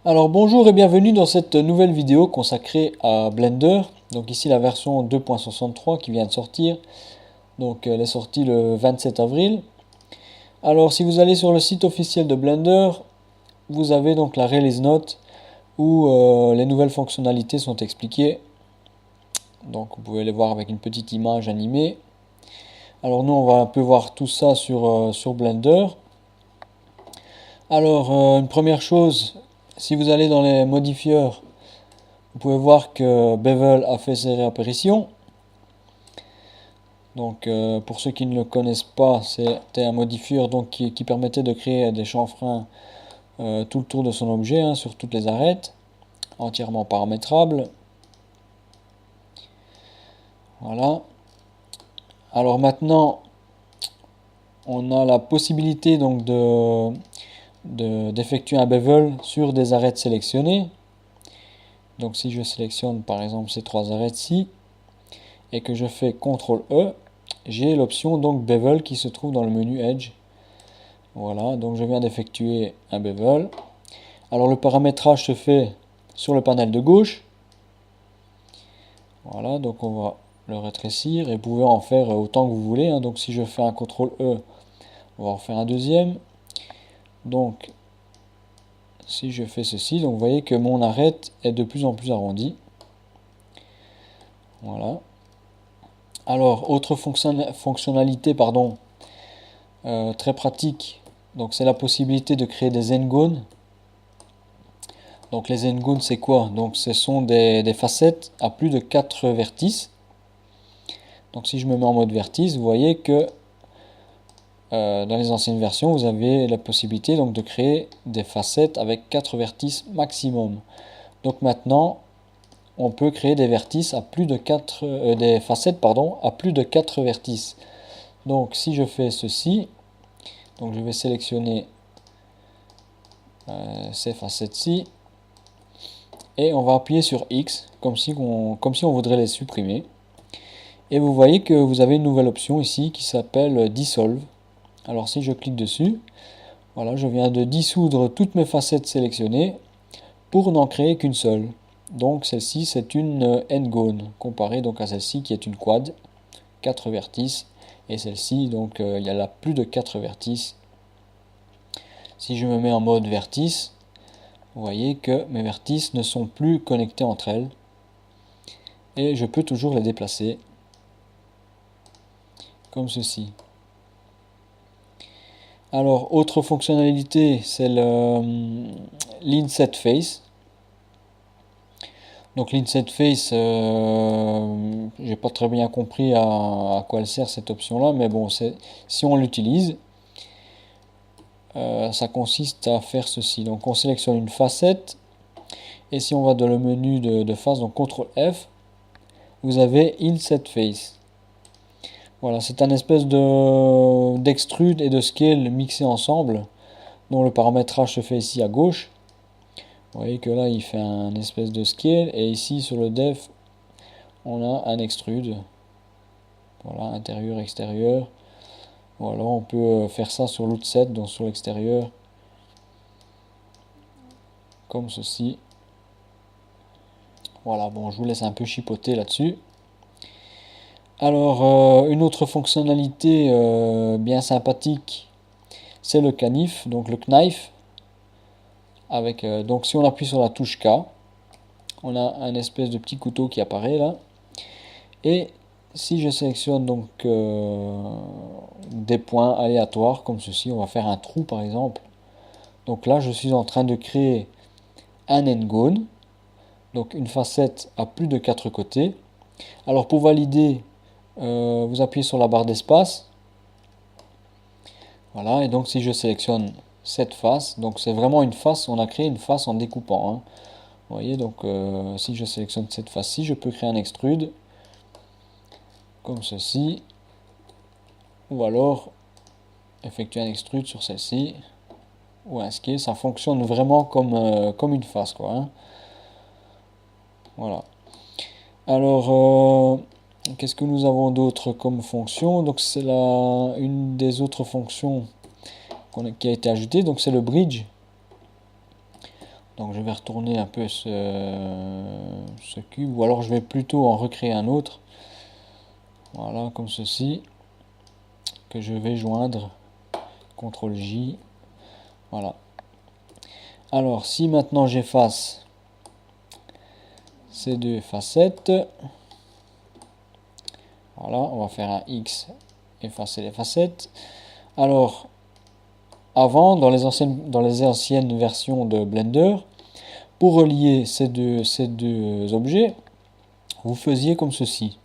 Alors bonjour et bienvenue dans cette nouvelle vidéo consacrée à Blender. Donc ici la version 2.63 qui vient de sortir. Donc elle est sortie le 27 avril. Alors si vous allez sur le site officiel de Blender, vous avez donc la release note où les nouvelles fonctionnalités sont expliquées. Donc vous pouvez les voir avec une petite image animée. Alors nous on va un peu voir tout ça sur Blender. Alors une première chose, si vous allez dans les modifieurs, vous pouvez voir que Bevel a fait ses réapparitions. Donc pour ceux qui ne le connaissent pas, c'était un modifieur donc, qui permettait de créer des chanfreins tout le tour de son objet, hein, sur toutes les arêtes, entièrement paramétrables. Voilà. Alors maintenant, on a la possibilité donc d'effectuer un bevel sur des arêtes sélectionnées. Donc si je sélectionne par exemple ces trois arêtes-ci et que je fais CTRL E, j'ai l'option donc bevel qui se trouve dans le menu Edge. Voilà, donc je viens d'effectuer un bevel. Alors le paramétrage se fait sur le panel de gauche. Voilà, donc on va le rétrécir et vous pouvez en faire autant que vous voulez, hein. Donc si je fais un CTRL E, on va en faire un deuxième. Donc si je fais ceci, donc vous voyez que mon arête est de plus en plus arrondie. Voilà. Alors autre fonctionnalité, pardon, très pratique, donc c'est la possibilité de créer des n-gones. Donc les n-gones c'est quoi? Donc ce sont des facettes à plus de 4 vertices. Donc si je me mets en mode vertice, vous voyez que dans les anciennes versions, vous avez la possibilité donc de créer des facettes avec 4 vertices maximum. Donc maintenant, on peut créer des vertices à plus de 4 des facettes pardon, à plus de 4 vertices. Donc si je fais ceci, donc je vais sélectionner ces facettes-ci et on va appuyer sur X comme si on voudrait les supprimer. Et vous voyez que vous avez une nouvelle option ici qui s'appelle Dissolve. Alors si je clique dessus, voilà, je viens de dissoudre toutes mes facettes sélectionnées pour n'en créer qu'une seule. Donc celle-ci c'est une n-gone comparée donc à celle-ci qui est une quad, 4 vertices, et celle-ci donc il y a là plus de 4 vertices. Si je me mets en mode vertice, vous voyez que mes vertices ne sont plus connectés entre elles et je peux toujours les déplacer comme ceci. Alors, autre fonctionnalité, c'est l'Inset Face. Donc l'Inset Face, j'ai pas très bien compris à quoi elle sert cette option-là, mais bon, si on l'utilise, ça consiste à faire ceci. Donc on sélectionne une facette, et si on va dans le menu de face, donc CTRL F, vous avez Inset Face. Voilà, c'est un espèce d'extrude et de scale mixés ensemble, dont le paramétrage se fait ici à gauche. Vous voyez que là il fait un espèce de scale, et ici sur le def on a un extrude. Voilà, intérieur, extérieur. Voilà, on peut faire ça sur l'autre set, donc sur l'extérieur, comme ceci. Voilà, bon, je vous laisse un peu chipoter là-dessus. Alors, une autre fonctionnalité bien sympathique, c'est le canif, donc le knife. Donc si on appuie sur la touche K, on a un espèce de petit couteau qui apparaît là. Et si je sélectionne donc des points aléatoires comme ceci, on va faire un trou par exemple. Donc là, je suis en train de créer un n-gone, donc une facette à plus de 4 côtés. Alors pour valider, vous appuyez sur la barre d'espace. Voilà, et donc si je sélectionne cette face, donc c'est vraiment une face, on a créé une face en découpant, hein. Vous voyez, donc si je sélectionne cette face-ci, je peux créer un extrude, comme ceci, ou alors effectuer un extrude sur celle-ci, ou un scale, ça fonctionne vraiment comme une face, quoi, hein. Voilà. Alors, qu'est-ce que nous avons d'autre comme fonction? Donc c'est une des autres fonctions qui a été ajoutée, donc c'est le bridge. Donc je vais retourner un peu ce cube, ou alors je vais plutôt en recréer un autre. Voilà, comme ceci, que je vais joindre. CTRL J. Voilà. Alors, si maintenant j'efface ces deux facettes, voilà, on va faire un X, effacer les facettes. Alors, avant, dans les anciennes versions de Blender, pour relier ces deux objets, vous faisiez comme ceci.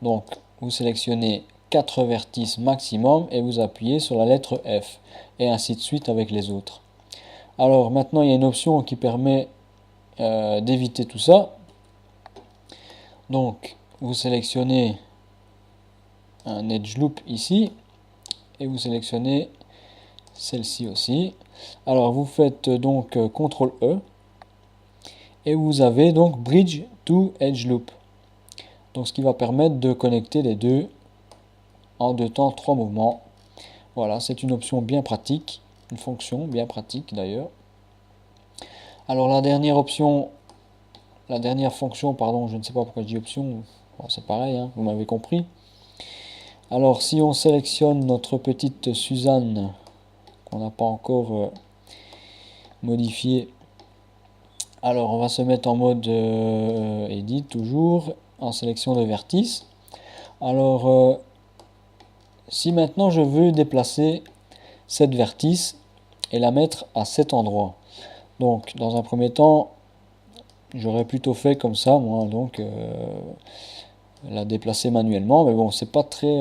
Donc, vous sélectionnez 4 vertices maximum et vous appuyez sur la lettre F, et ainsi de suite avec les autres. Alors, maintenant, il y a une option qui permet d'éviter tout ça. Donc, vous sélectionnez un Edge Loop ici, et vous sélectionnez celle-ci aussi. Alors, vous faites donc CTRL E, et vous avez donc Bridge to Edge Loop. Donc, ce qui va permettre de connecter les deux en 2 temps, 3 mouvements. Voilà, c'est une option bien pratique, une fonction bien pratique d'ailleurs. Alors, la dernière fonction, pardon, je ne sais pas pourquoi je dis option, bon, c'est pareil, hein, vous m'avez compris. Alors, si on sélectionne notre petite Suzanne, qu'on n'a pas encore modifiée, alors on va se mettre en mode Edit, toujours, en sélection de vertice. Alors, si maintenant je veux déplacer cette vertice et la mettre à cet endroit, donc dans un premier temps, j'aurais plutôt fait comme ça, moi, donc la déplacer manuellement, mais bon, c'est pas très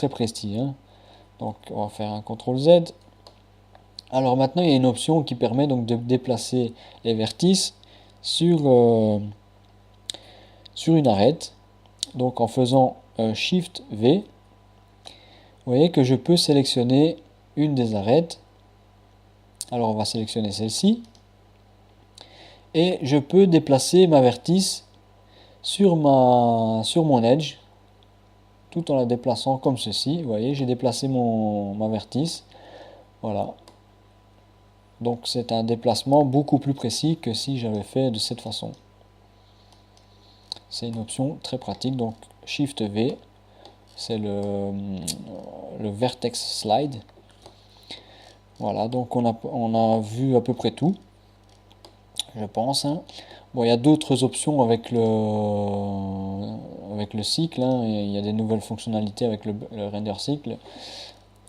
précis, hein. Donc on va faire un CTRL Z. Alors maintenant il y a une option qui permet donc de déplacer les vertices sur une arête. Donc en faisant Shift V, vous voyez que je peux sélectionner une des arêtes. Alors on va sélectionner celle-ci. Et je peux déplacer ma vertice sur mon edge, tout en la déplaçant comme ceci. Vous voyez, j'ai déplacé ma vertice. Voilà. Donc c'est un déplacement beaucoup plus précis que si j'avais fait de cette façon. C'est une option très pratique. Donc Shift V, c'est le vertex slide. Voilà, donc on a vu à peu près tout, je pense, hein. Bon, il y a d'autres options avec le cycle, hein. Il y a des nouvelles fonctionnalités avec le render cycle.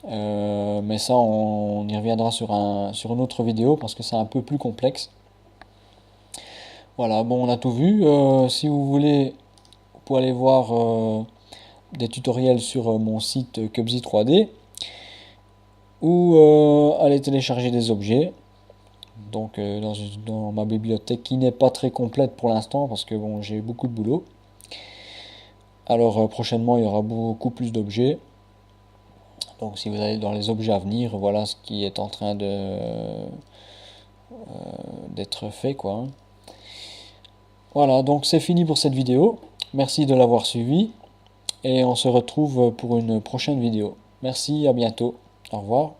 Mais ça, on y reviendra sur une autre vidéo parce que c'est un peu plus complexe. Voilà, bon, on a tout vu. Si vous voulez, vous pouvez aller voir des tutoriels sur mon site Cubzy 3D ou aller télécharger des objets. Donc dans ma bibliothèque qui n'est pas très complète pour l'instant parce que bon, j'ai beaucoup de boulot. Alors prochainement il y aura beaucoup plus d'objets. Donc si vous allez dans les objets à venir, voilà ce qui est en train d'être fait, quoi, hein. Voilà, donc c'est fini pour cette vidéo. Merci de l'avoir suivi et on se retrouve pour une prochaine vidéo. Merci, à bientôt. Au revoir.